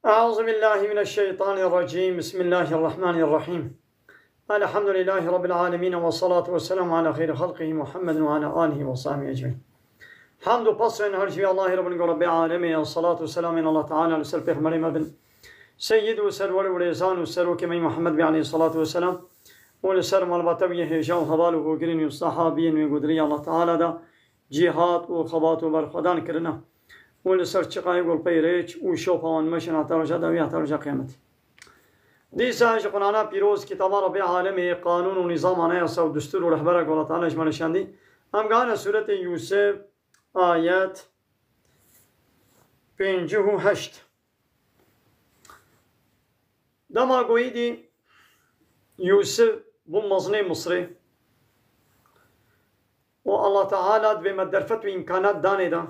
أعوذ بالله من الشيطان الرجيم. بسم الله الرحمن الرحيم. الحمد لله رب العالمين والصلاة والسلام على خير خلقه محمد وعلى آله وصحبه أجمعين. حمد و pasojnë hërgjë Allah Rabbin Rabbil Alamin, salatu wassalamu ala Allah Ta'ala ala sal pejgamberi madhin Sayyidu salwar wa rizanu salu kema Muhammad bi alayhi salatu wassalam wa sallam al batawiye hejau havalu girin sahabiyin ve gudri Allah Ta'ala da jihad و خبات و برخدان کرنا و سر چقای گل پیرچ و شوفان مشن اترجا دوی اترجا قیامت دیسا قرآن پیروز کتاب رب عالم قانون و نظام اناسا و دستور و رهبر الله تعالی اجمال شاندی هم گان سورت یوسف آیت 58 دما گویدی یوسف بو مزنه مصری و الله تعالی به مدرفت و امکانات دانه دا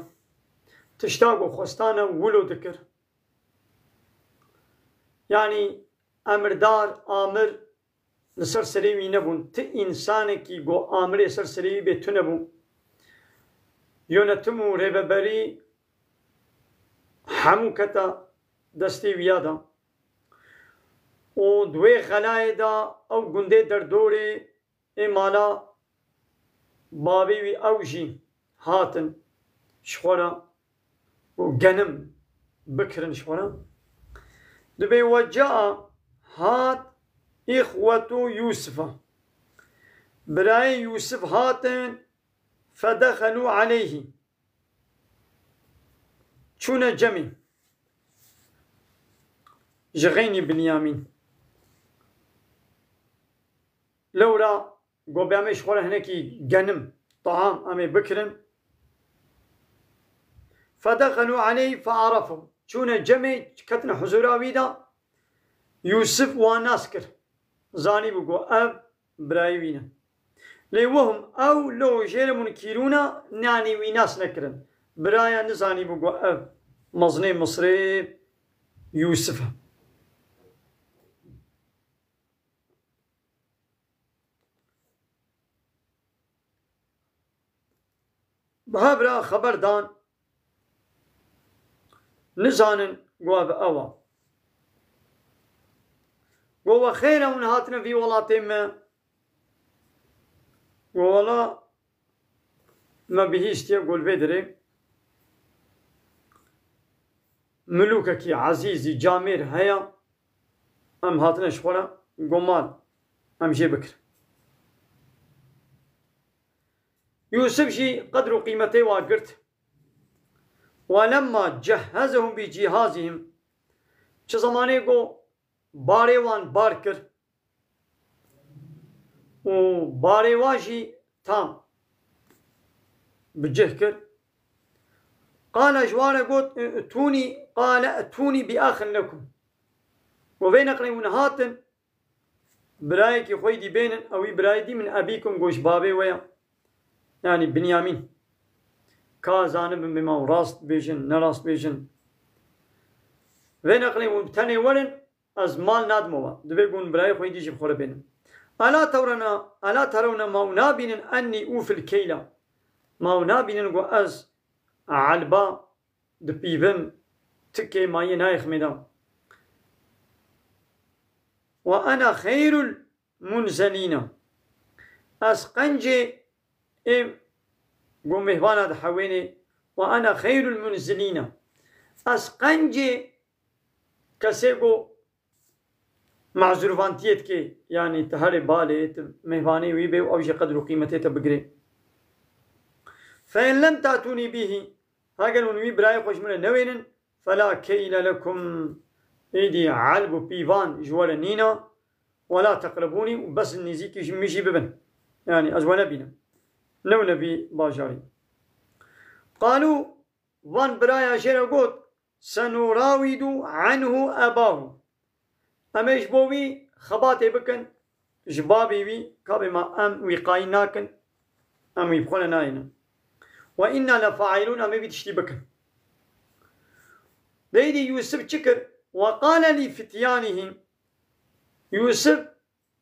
تشتاق و خستانه ولو ذکر یعنی امردار آمر لسر سریوی نبون تی انسانی کی گو آمر سر سریوی به تو نبون یونتم و ریببری همو کتا دستی ویادا و دوی غلای دا او گنده در دوری ایمالا بابی وی اوجی هاتن شخورا و گنم بکرن شخورا دبي وجاء هات إخوة يوسف براي يوسف هاتن فدخلوا عليه شون جمي جغيني بنيامين لولا قبامي شخورا هناكي جنم طعام أمي بكرن فدخلوا عليه فعرفوا شون جمع كتن حضورا ويدا يوسف وناسكر زاني بقو أب برايوينا ليوهم أو لو جير منكيرونا نعني ويناس نكرن برايا نزاني بقو أب مزني مصري يوسف بهابرا خبر دان نزانن قواب أوا قوة خيرا ونهاتنا في ولاتهم ولا ما بهيشتي أقول بدري ملوكك عزيزي جامير هيا أم هاتنا شخورا قمال أم جي بكر يوسف جي قدر قيمته واقرت ولما جهزهم بجهازهم چه زمانه گو باریوان بار کر و باریواجی تام بجه کر قال جواره قلت اتوني بأخ لكم وبين قريبون هاتن برايك خوي دي بينن او براي دي من ابيكم قوش بابي ويا يعني بنيامين كازانب بما راست بيجن نراست بيجن وين اقلي وبتاني ورن از مال نادموا دبيقون براي خوي ديجي بخور بينن الا ترون ما نابين اني اوف الكيله ما نابين قو از علبا دبيبم تكي ما ينايخ ميدا وانا خير المنزلين از قنجي قوم مهوانا دحويني وأنا خير المنزلين أسقنجي كسيقو معذور فانتيت كي يعني تهري بالي مهواني ويبي وأوجي قدر قيمته تبقري فإن لم تأتوني به هاقلون وي براي خوش من نوين فلا كيل لكم إيدي علب بيفان جوال نينا ولا تقربوني وبس النزيكي جميجي ببن يعني أزوانا بينا نو نبي باجاري قالوا وان برايا شيرا قوت سنراود عنه أباه أما إجبوي خباتي بكن جبابي بي كابي ما أم وقايناكن أم يبخون ناينا وإنا لفاعلون أم بتشتي بكن ليدي يوسف شكر وقال لي فتيانه يوسف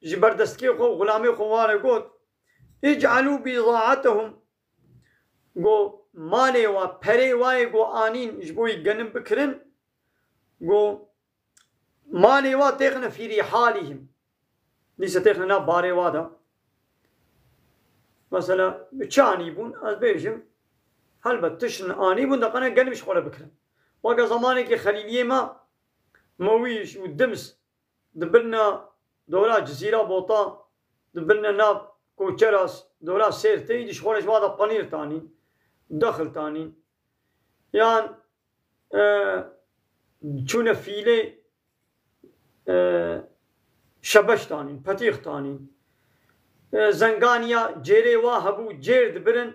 جبردستكي خو غلامي خواري قوت اجعلوا بضاعتهم قو مالي و پري واي قو آنين جبوي گنم بكرن قو مالي وا تيخنا في رحالهم ليس تيخنا نا باري وادا مثلا چاني بون از بيجم هلبت تشن آني بون دقنا قلمش خولا بكرم وقا زمانك خليلية ما مويش ودمس دبلنا دورا جزيرة بوطا دبلنا ناب كوچراس دورا سير تيجي شخولش وادا بانير تاني دخل تاني يعني چون فيلي شبش تاني فتيخ تاني زنگانيا جيري واهبو جير دبرن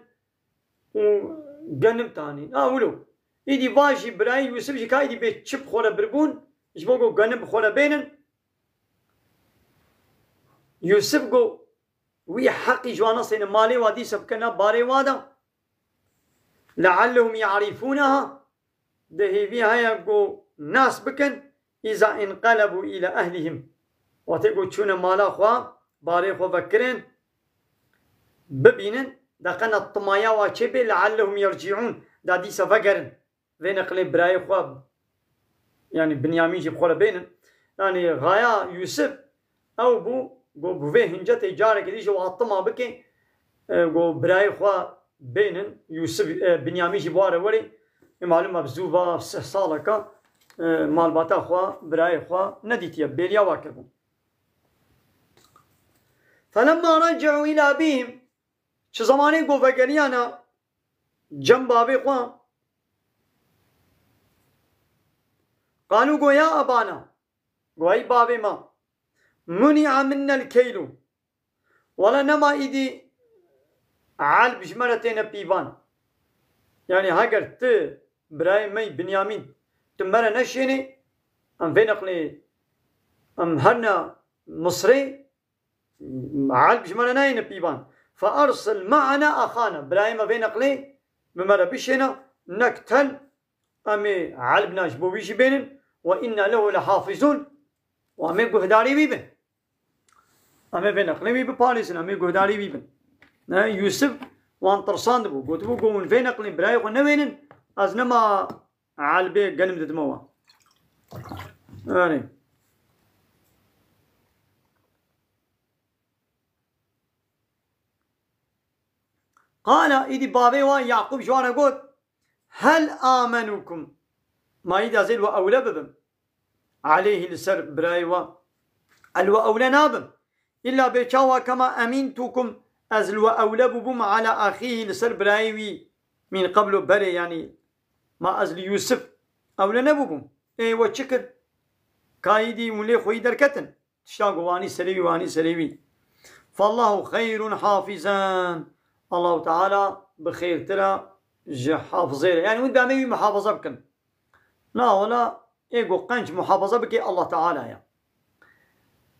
وقنم تاني ولو ايدي واجي براي يوسف جي كايدي بيت چپ خولا بربون جبوغو قنم خولا بينن يوسف قو وي حقي جوانا سين مالي وادي سبكنا باري وادا لعلهم يعرفونها دهي فيها يقو ناس بكن إذا انقلبوا إلى أهلهم وتقو تشون مالا خوا باري خوا فكرين ببينن دقنا الطمايا واتشبه لعلهم يرجعون دا دي سفقرن وين اقلب براي خوا يعني بنيامين جيب خولا بينن يعني غايا يوسف أو بو بوفيه هنجة تجارة كديش وعطما بكي قو براي خوا بينن يوسف بنيامين جيب واره ولي معلومة بزوبا صالكا مال باتا خوا براي خوا نديتيا بيليا واكربون فلما رجعوا إلى أبيهم شو زماني قو فقريانا جنب أبي خوا قالوا قو يا أبانا قو أي بابي ما منع منا الكيلو ولا نما إيدي عال بجمرتين بيبان يعني هاجر ت براي مي بنيامين تمرا نشيني ام فين اقلي ام هرنا مصري عال بجمرا ناين بيبان فارسل معنا اخانا براي ما فين اقلي بمرا بشينا نقتل امي عال بناش بويشي بينن وإنا له لحافظون وامي قهداري بيبن امي فين اقلي بيبن باريسن امي قهداري بيبن يوسف وان ترسان دبو قلت بو قومن فين اقلي براي ونوينن از نما عالبي قلم ددموا يعني قال إيدي بابي ويعقوب جوانا قلت هل آمنوكم ما إيدا زي الوأولى ببم عليه لسر برايوا الوأولى نابم إلا بيشاوا كما أمينتكم از الوأولى ببم على أخيه لسر برايوي من قبل بري يعني ما از يوسف أولى نبوكم إيه وشكر كايدي ملي خوي دركتن تشتاقوا واني سليوي واني سليوي فالله خير حافظا الله تعالى بخير ترى حافظير يعني ود بعمل محافظة بكم لا ولا إيجو قنش محافظة بك الله تعالى يا يعني.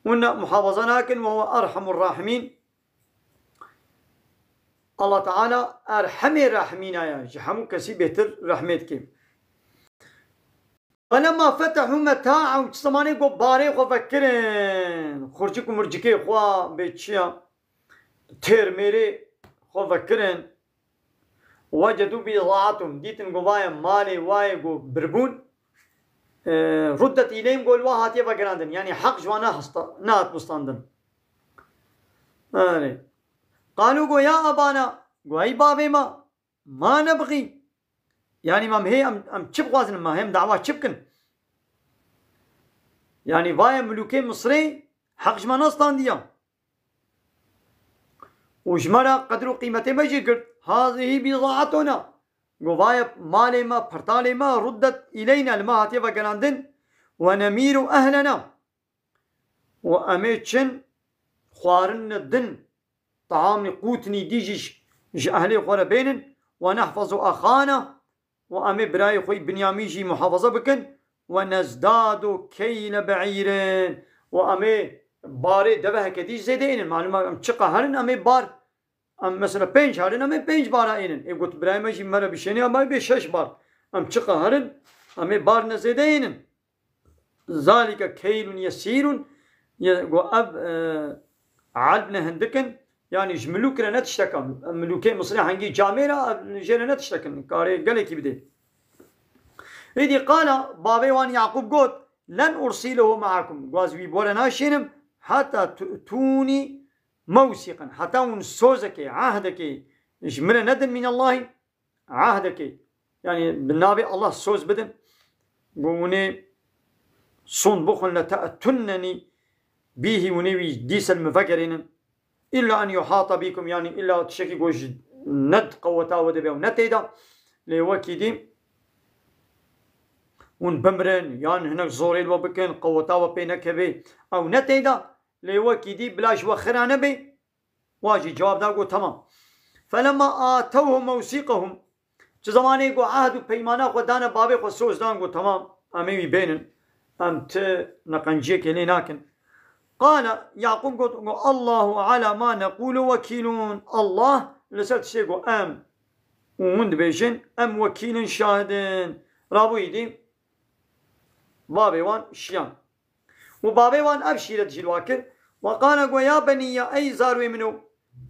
وإن محافظة لكن وهو أرحم الراحمين الله تعالى أرحم الراحمين يا جحمو كسي بيتر رحمتك فلما فتحوا متاعهم تسماني قو باري خو فكرين خرجكو مرجكي خوا بيتشيا تير ميري خو فكرين وجدوا بضاعتهم ديتن قوايا مالي واي قو بربون ردت إليهم قول واهاتي فقراندن يعني حق جوانا نات مستاندن قالوا قو يا أبانا قو أي بابي ما نبغي يعني ما هي أم تشب وازن ما هم دعوة تشبكن يعني بايا ملوكي مصري حق جوانا ستانديا وجمرا قدر قيمته ما جيكر هذه بضاعتنا قوايا مالي ما فرطالي ما ردت إلينا المهاتي فقراندن ونمير أهلنا وأميتشن خوارن الدن طعامني قوتني ديجيش أهلي خورا بينن ونحفظ أخانا وأمي براي خوي بنياميجي محافظة بكن ونزداد كيل بعيرين وأمي باري دبه كديش زيدين معلومة أم تشقى هرن أمي بار أم مثلا بينج هرن أمي بينج بارا إنن إيه قلت براي ماجي مرة بشيني أمي بشش بار أم تشقى هرن أمي بار نزيدين ذلك كيل يسير يقول أب عالبنا هندكن يعني جملوك لا نتشتكن ملوكي مصري هنجي جاميرا جينا نتشتكن كاري قالك بدي إذا قال بابي وان يعقوب قلت لن أرسله معكم قوازوي بورنا شينم حتى تؤتوني موثقا حتى ونسوزك عهدك من ندن من الله عهدك يعني بالنابي الله سوز بدن بوني صون بخل لتأتنني به ونوي ديس المفكرين إلا أن يحاط بكم يعني إلا تشكي قوش ند قوتا ودبه ونتيدا لوكيدي ونبمرن يعني هناك زوري وبكن قوتا وبينك به أو نتيدا لوكيدي بلاش وخرانه به واجي جواب داقو تمام فلما آتوه موثيقهم زمانه قو عهد وبيمانا خدانا بابي خو سوز دانقو تمام أميمي بينن أم نقنجيك لناكن قال يعقوب قال الله على ما نقول وكيلون الله لسلت شيء أم ومن بيجن أم وكيل شاهدين رابو يدي بابي وان شيان وبابي وان أبشيرت جلواكر وقال يا بني أي زاروا منه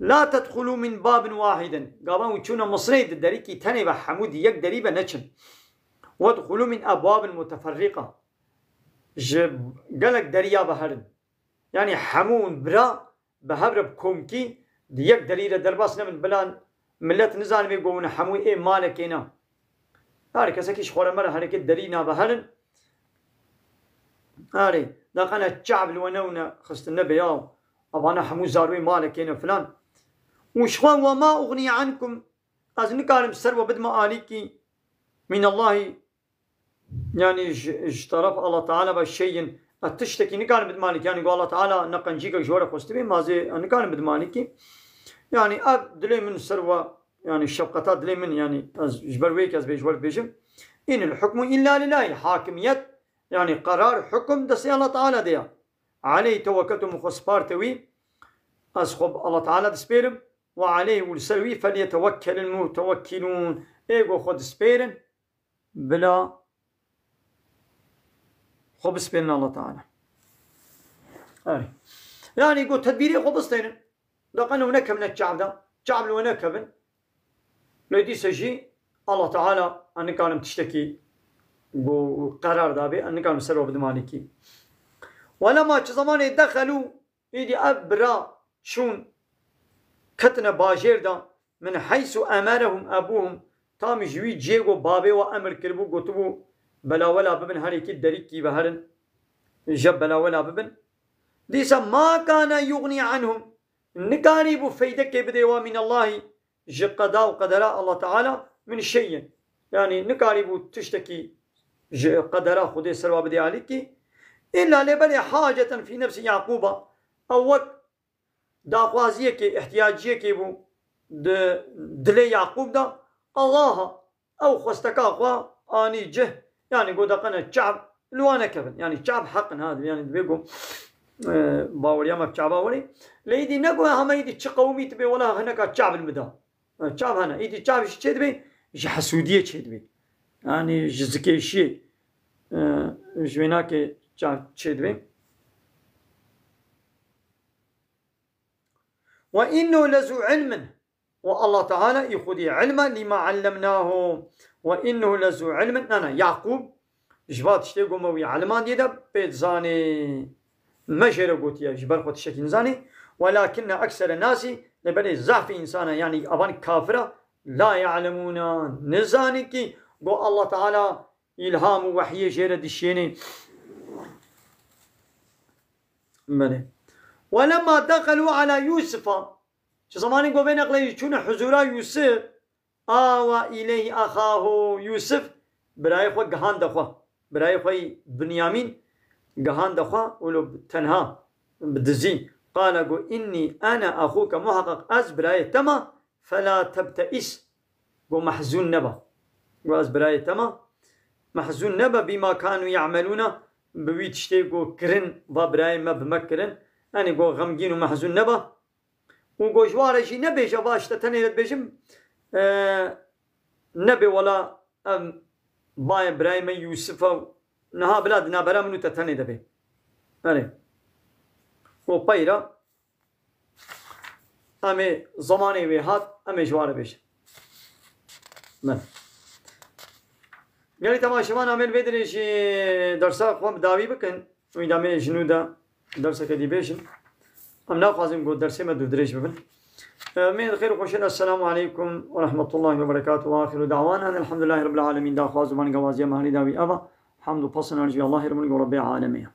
لا تدخلوا من باب واحد قابا وشونا مصريد الدريكي تنبا حمود يك دريبا نشن وادخلوا من أبواب متفرقة قالك دريا بهرن يعني حمون برا بهرب كومكي ديك دليل درباسنا من بلان ملت نزال بيقولون حمو ايه مالكينا هاري كسكيش خورا مرة هاري دلينا بهرن هاري داقنا الشعب الونونا خست النبي ياو أبانا حمو زاروي مالكينا فلان وشخوان وما أغني عنكم أزن كارم سر وبد ما آليكي من الله يعني اجترف الله تعالى بالشيء التشتكي نكان بدمانك يعني قال الله تعالى نقنجيك جورا خستبي مازي نكان بدمانك يعني أب دلي من سروة يعني الشفقات دلي من يعني جبر ويك از بيجور بيجم إن الحكم إلا لله حاكمية يعني قرار حكم دسي الله تعالى ديا عليه توكلت مخصبارتوي أسخب الله تعالى دسبيرم وعليه والسلوي فليتوكل المتوكلون إيغو خد سبيرن بلا خبز بين الله تعالى يعني يقول تدبيري خبزتين لقنا هناك من الشعب ده شعب لو هناك من لدي سجي الله تعالى أن كان تشتكي وقرار دابي أن كان مسروا بدمانكي ولما زمان دخلوا يدي أبرا شون كتنا باجير ده من حيث أمرهم أبوهم تام جوي جيغو بابي وأمر كربو قطبو بلا ولا ببن هاريكي دريكي بهرن جب بلا ولا ببن ليس ما كان يغني عنهم نكاري بفيدك بديوا من الله قضاء وقدراء الله تعالى من شيء يعني نكاري تشتكي قدراء خدي سروا بدي عليك إلا لبلي حاجة في نفس يعقوب أو وقت داقوازيك احتياجيك بو دلي يعقوب دا الله أو خستك أخوا آني جه يعني قد قنا الشعب لوانا كفن يعني الشعب حقا هذا يعني بيقول باور يامك شعب باوري ليدي نقول هم يدي تشقومي تبي ولا هناك الشعب المدا الشعب هنا يدي الشعب شيء تبي حسودية شيء تبي يعني جزكي شيء جويناك شعب شيء تبي وإنه لذو علم والله تعالى يخذي علما لما علمناه وإنه لذو علم أنا يعقوب جبات شتيقو موي علمان ديدا بيتزاني مجرى قوتيا جبال قوت الشكل زاني ولكن أكثر الناس لبني زعف إنسانا يعني أبان كافرة لا يعلمون نزاني كي قو الله تعالى إلهام وحي جيرد الشيني ولما دخلوا على يوسف شو زماني قو بين أقلي يشون حزورا يوسف آوى إليه أخاه يوسف براي خو جهان دخوا براي خو بنيامين جهان دخوا ولو تنها بدزين قال قو إني أنا أخوك محقق أز براي تما فلا تبتئس قو محزون نبا قو أز براي تما محزون نبا بما كانوا يعملون بويتشتي قو كرن وبراي ما بمكرن يعني قو غمجين ومحزون نبا وقو جوارجي نبي جواش تتنيرت بيجم نبي ولا باي برايم يوسف نها بلاد نابرا منو تتني دبي يعني وبايرا أمي زماني وهات أمي جوار بيش من قال تماشامان عمل بدري شي درسا قوم داوي بكن ويدامي شنو دا درسك دي بيشن ام ناقازم قول درسي ما دريش ببن من الخير وخشنا السلام عليكم ورحمة الله وبركاته وآخر دعوانا أن الحمد لله رب العالمين دا خواز من قوازي مهني داوي أبا حمد وبصنا رجي الله رب العالمين